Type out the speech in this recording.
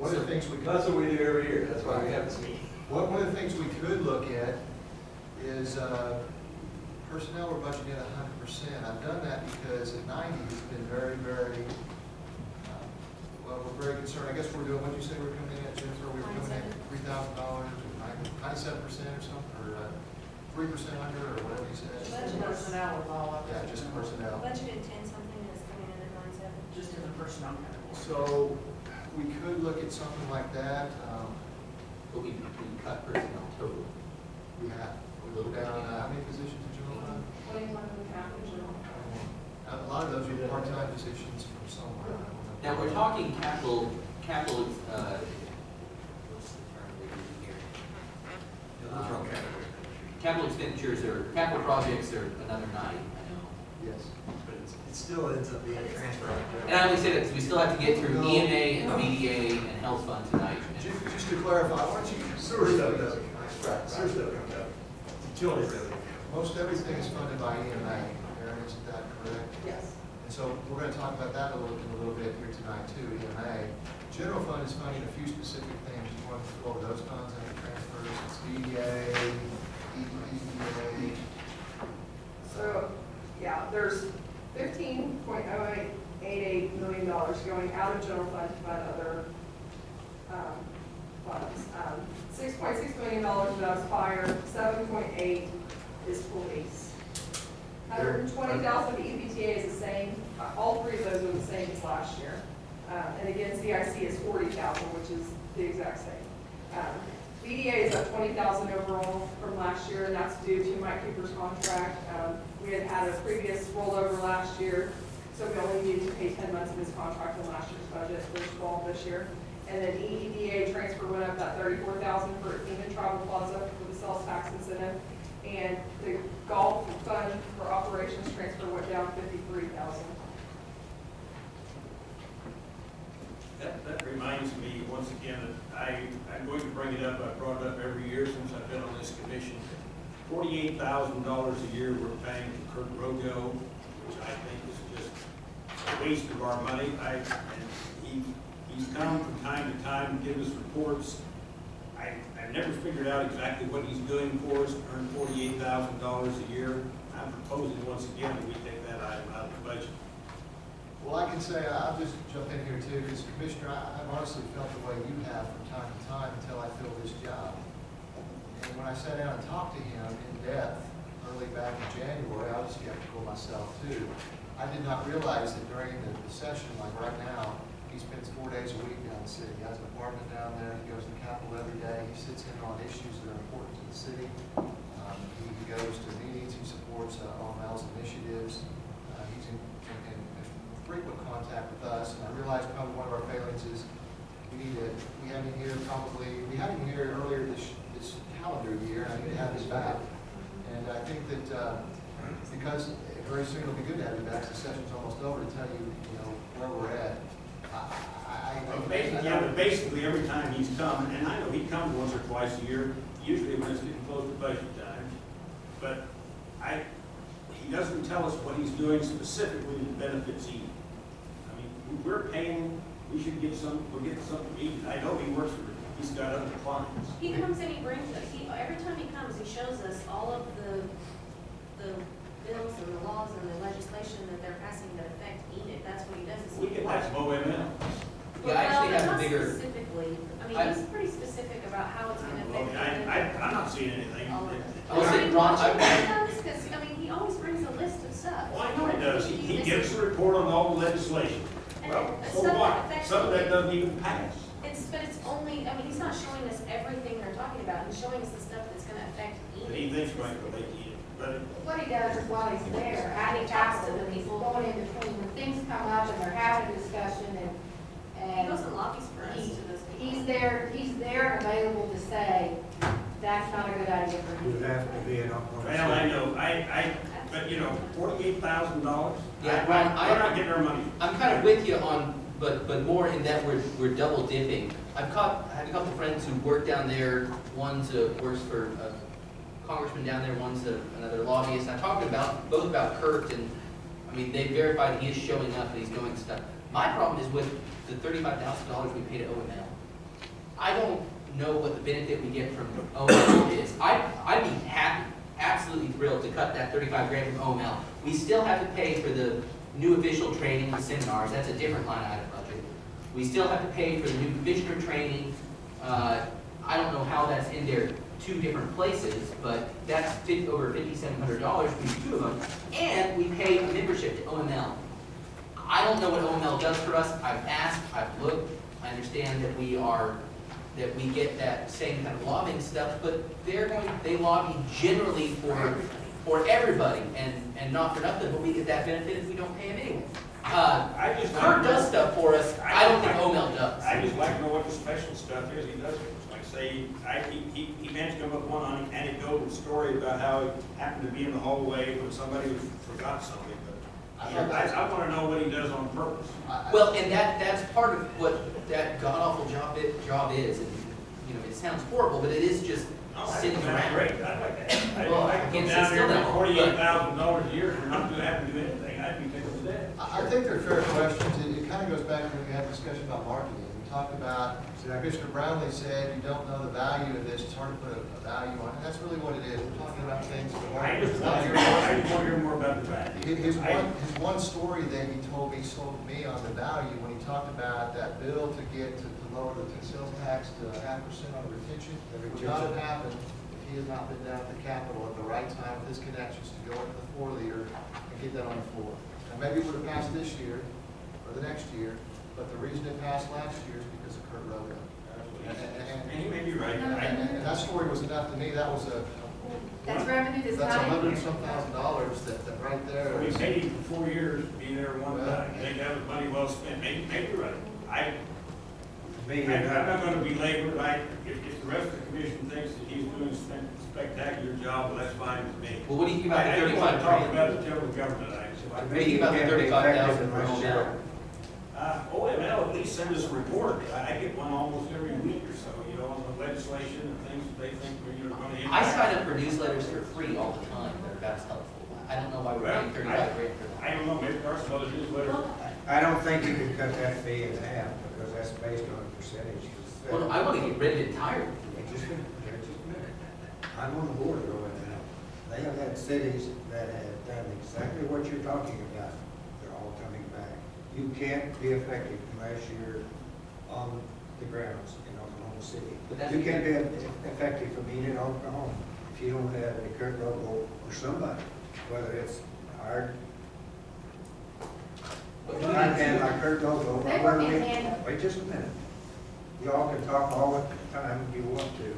One of the things we could, That's what we do every year, that's why we have this meeting. one of the things we could look at is personnel we're budgeting at 100%. I've done that because at 90 it's been very, very, well, we're very concerned. I guess we're doing, what did you say we're coming in at, Jennifer? We were coming in at $3,000, 97% or something, or 3% under, or whatever you said. Budget personnel was all up. Yeah, just personnel. Budgeted 10 something and it's coming in at 97. Just in the personnel category. So we could look at something like that. But we cut personnel total. We have, we look down, how many positions in general fund? 21 in capital. A lot of those are part-time positions from somewhere. I don't know. Now, we're talking capital, what's the term they use here? Capital expenditures or capital projects are another 9, I know. Yes. But it still ends up being a transfer. And I only say that because we still have to get through EMA and VDA and health fund tonight. Just to clarify, why don't you, Sewer stuff doesn't, sewer stuff comes out. Utility really. most everything is funded by EMA, Aaron, isn't that correct? Yes. And so we're going to talk about that in a little bit here tonight too, EMA. General fund is funding a few specific things. You want to go over those funds and the transfers, it's VDA, EDA. So, yeah, there's $15.0888 million going out of general fund to fund other funds. $6.6 million does fire, 7.8 is police. 120,000 of EPTA is the same, all three of those are the same as last year. And again, CIC is 40,000, which is the exact same. VDA is at 20,000 overall from last year, and that's due to Mike Cooper's contract. We had a previous rollover last year, so we only needed to pay 10 months of his contract in last year's budget, there's 12 this year. And then EEDA transfer went up that 34,000 for Enid Travel Plaza for the sales tax incentive. And the golf fund for operations transfer went down 53,000. That reminds me, once again, that I'm going to bring it up, I've brought it up every year since I've been on this commission. $48,000 a year we're paying to Kurt Rogo, which I think is just a waste of our money. And he's come from time to time to give us reports. I've never figured out exactly what he's doing for us to earn $48,000 a year. I'm proposing once again that we take that item out of the budget. Well, I can say, I'll just jump in here too, because Commissioner, I've honestly felt the way you have from time to time until I fill this job. And when I sat down and talked to him in depth early back in January, I was skeptical myself too. I did not realize that during the session, like right now, he spends 4 days a week down the city. He has an apartment down there. He goes to the Capitol every day. He sits in on issues that are important to the city. He goes to meetings. He supports OML's initiatives. He's in frequent contact with us. And I realize probably one of our failings is we have him here probably, we had him here earlier this calendar year, and I need to have his back. And I think that because very soon it'll be good to have you back, the session's almost over, to tell you, where we're at. Basically, every time he's come, and I know he comes once or twice a year, usually when it's getting close to budget time, but he doesn't tell us what he's doing specifically that benefits Enid. I mean, we're paying, we should get we're getting something to eat. I know he works for, he's got other clients. He comes and he brings us, every time he comes, he shows us all of the bills and the laws and the legislation that they're passing that affect Enid. That's what he does. We get that from OML. Yeah, I actually have a not bigger, specifically. He's pretty specific about how it's going to Well, affect. I'm not seeing anything. I was saying, Ron, Because, he always brings a list of stuff. Well, I know he does. He gives a report on all the legislation. Well, so what? Some of that doesn't even pass. But it's only, he's not showing us everything they're talking about. He's showing us the stuff that's going to affect Enid. That he thinks might relate to you. But What he does is while he's there, adding capital, and he's going in between, when things come up and they're having a discussion He and goes and lobbies for us to those people. he's there and available to say, that's not a good idea for You you. have to be an well, I know, but $48,000. Yeah, we're Ron, not getting our money. I'm kind of with you on, but more in that we're double dipping. I have a couple friends who work down there. One's works for a congressman down there. One's another lobbyist. And I talked both about Kurt, and they verified he is showing up and he's doing stuff. My problem is with the $35,000 we pay to OML. I don't know what the benefit we get from OML is. I'd be happy, absolutely thrilled to cut that 35 grand from OML. We still have to pay for the new official training, the seminars, that's a different line item budget. We still have to pay for the new commissioner training. I don't know how that's in there two different places, but that's over $5,700 for the two of them. And we pay a membership to OML. I don't know what OML does for us. I've asked, I've looked. I understand that we get that same kind of lobbying stuff, but they lobby generally for everybody and not for nothing, but we get that benefit if we don't pay him anyway. Kurt does stuff for us. I don't think OML does. I just like to know what the special stuff is he does for us. Like say, he managed to come up with one anecdotal story about how he happened to be in the hallway when somebody forgot something. But I want to know what he does on purpose. Well, and that's part of what that god-awful job is. And, you know, it sounds horrible, but it is just sitting around. Great, I like that. Well, I I can can't come sit down still here now, for $48,000 a year for not having to do anything. I'd be tickled to death. I think they're fair questions. It kind of goes back to when we had a discussion about marketing. We talked about, Commissioner Brownlee said, you don't know the value of this, it's hard to put a value on it. And that's really what it is. We're talking about things. I just want to hear more about the value. His one story that he told me sold me on the value when he talked about that bill to lower the sales tax to 0.5% on retention. It would not have happened if he had not been down at the Capitol at the right time with his connections to go into the 4-liter and get that on the floor. Now, maybe it would have passed this year or the next year, but the reason it passed last year is because of Kurt Rowe. And he may be right. And that story was enough to me. That was That's revenue that's that's not in $100-some thousand that right there. We is- paid him for 4 years to be there one time. I think that was money well spent. Maybe you're right. I'm not going to belabor it. If the rest of the commission thinks that he's doing a spectacular job, well, that's fine with me. Well, what do you think about the I don't want 35 to talk grand? about the general government item. What do you think about the 35,000 for OML? OML at least send us a report. I get one almost every week or so, you know, on the legislation and things that they think we're going to I impact. sign up for newsletters for free all the time. That's helpful. I don't know why we're paying 35 grand for that. I don't know, maybe there's some other newsletter. I don't think you can cut that fee in half, because that's based on a percentage. Well, I want to get rid of it entirely. Just a minute. I'm on the board going now. They have had cities that have done exactly what you're talking about. They're all coming back. You can't be effective unless you're on the grounds in Oklahoma City. But that's You can't be effective from Enid, Oklahoma, if you don't have a Kurt logo or somebody, whether it's hired. Right hand like Kurt logo. They work in tandem. Wait just a minute. Y'all can talk all the time you want to,